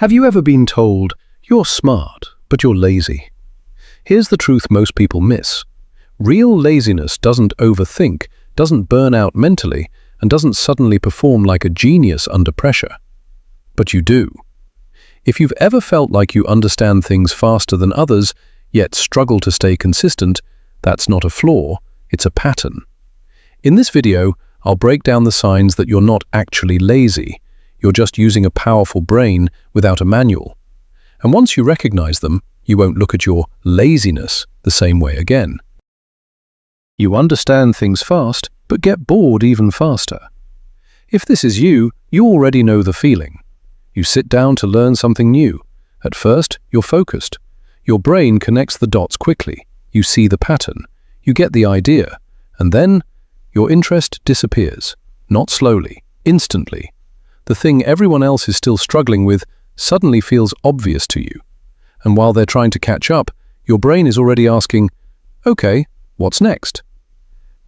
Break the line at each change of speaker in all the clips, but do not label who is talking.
Have you ever been told, you're smart, but you're lazy? Here's the truth most people miss. Real laziness doesn't overthink, doesn't burn out mentally, and doesn't suddenly perform like a genius under pressure. But you do. If you've ever felt like you understand things faster than others, yet struggle to stay consistent, that's not a flaw, it's a pattern. In this video, I'll break down the signs that you're not actually lazy. You're just using a powerful brain without a manual. And once you recognize them, you won't look at your laziness the same way again. You understand things fast, but get bored even faster. If this is you, you already know the feeling. You sit down to learn something new. At first, you're focused. Your brain connects the dots quickly. You see the pattern. You get the idea. And then, your interest disappears. Not slowly, instantly. The thing everyone else is still struggling with suddenly feels obvious to you. And while they're trying to catch up, your brain is already asking, okay, what's next?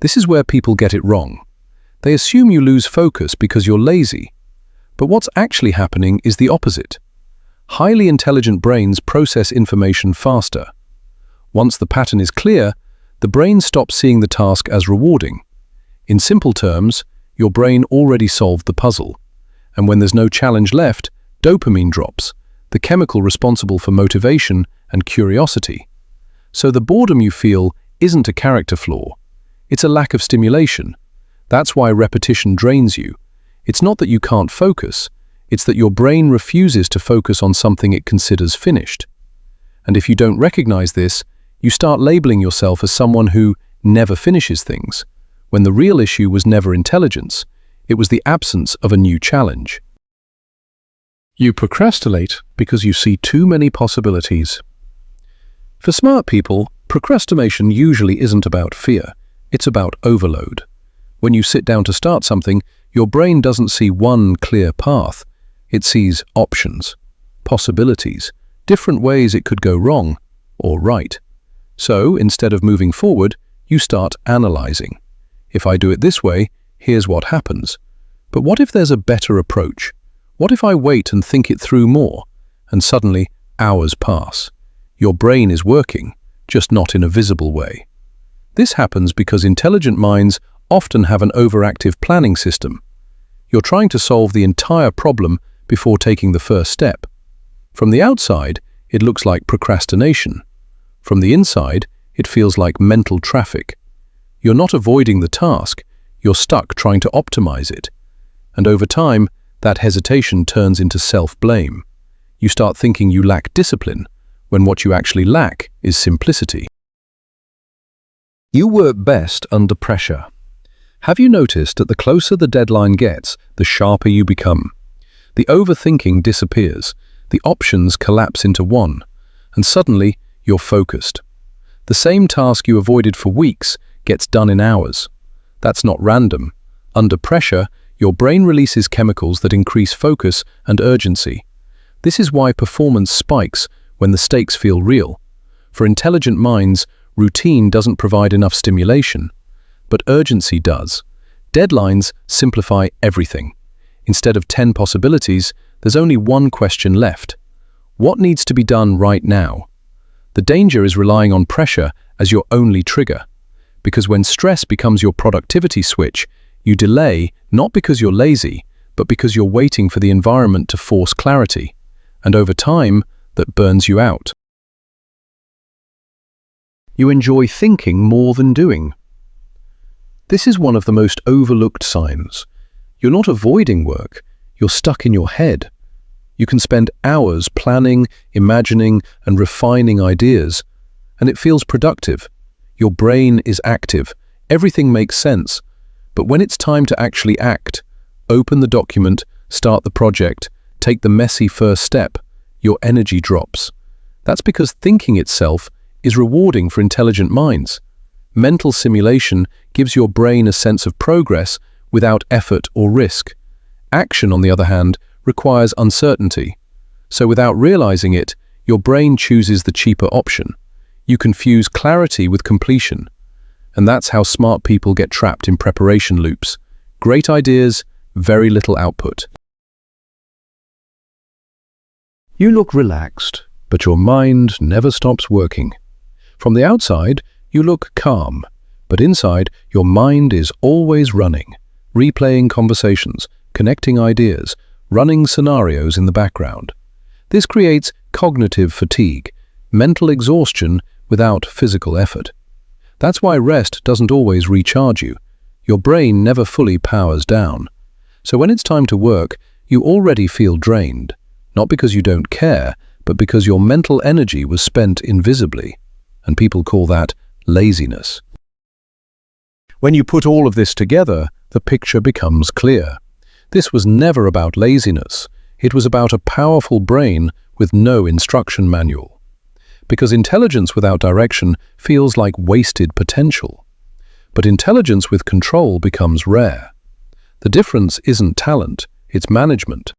This is where people get it wrong. They assume you lose focus because you're lazy. But what's actually happening is the opposite. Highly intelligent brains process information faster. Once the pattern is clear, the brain stops seeing the task as rewarding. In simple terms, your brain already solved the puzzle. And when there's no challenge left, dopamine drops, the chemical responsible for motivation and curiosity. So the boredom you feel isn't a character flaw. It's a lack of stimulation. That's why repetition drains you. It's not that you can't focus, it's that your brain refuses to focus on something it considers finished. And if you don't recognize this, you start labeling yourself as someone who never finishes things, when the real issue was never intelligence. It was the absence of a new challenge. You procrastinate because you see too many possibilities. For smart people, procrastination usually isn't about fear, it's about overload. When you sit down to start something, your brain doesn't see one clear path. It sees options, possibilities, different ways it could go wrong or right. So, instead of moving forward, you start analyzing. If I do it this way, here's what happens. But what if there's a better approach? What if I wait and think it through more? And suddenly, hours pass. Your brain is working, just not in a visible way. This happens because intelligent minds often have an overactive planning system. You're trying to solve the entire problem before taking the first step. From the outside, it looks like procrastination. From the inside, it feels like mental traffic. You're not avoiding the task, you're stuck trying to optimize it. And over time, that hesitation turns into self-blame. You start thinking you lack discipline, when what you actually lack is simplicity. You work best under pressure. Have you noticed that the closer the deadline gets, the sharper you become? The overthinking disappears, the options collapse into one, and suddenly you're focused. The same task you avoided for weeks gets done in hours. That's not random. Under pressure, your brain releases chemicals that increase focus and urgency. This is why performance spikes when the stakes feel real. For intelligent minds, routine doesn't provide enough stimulation, but urgency does. Deadlines simplify everything. Instead of 10 possibilities, there's only one question left. What needs to be done right now? The danger is relying on pressure as your only trigger. Because when stress becomes your productivity switch, you delay not because you're lazy, but because you're waiting for the environment to force clarity. And over time, that burns you out. You enjoy thinking more than doing. This is one of the most overlooked signs. You're not avoiding work, you're stuck in your head. You can spend hours planning, imagining, and refining ideas, and it feels productive. Your brain is active, everything makes sense. But when it's time to actually act, open the document, start the project, take the messy first step, your energy drops. That's because thinking itself is rewarding for intelligent minds. Mental simulation gives your brain a sense of progress without effort or risk. Action, on the other hand, requires uncertainty. So without realizing it, your brain chooses the cheaper option. You confuse clarity with completion. And that's how smart people get trapped in preparation loops. Great ideas, very little output. You look relaxed, but your mind never stops working. From the outside, you look calm, but inside, your mind is always running, replaying conversations, connecting ideas, running scenarios in the background. This creates cognitive fatigue, mental exhaustion without physical effort. That's why rest doesn't always recharge you. Your brain never fully powers down. So when it's time to work, you already feel drained, not because you don't care, but because your mental energy was spent invisibly. And people call that laziness. When you put all of this together, the picture becomes clear. This was never about laziness. It was about a powerful brain with no instruction manual. Because intelligence without direction feels like wasted potential. But intelligence with control becomes rare. The difference isn't talent, it's management.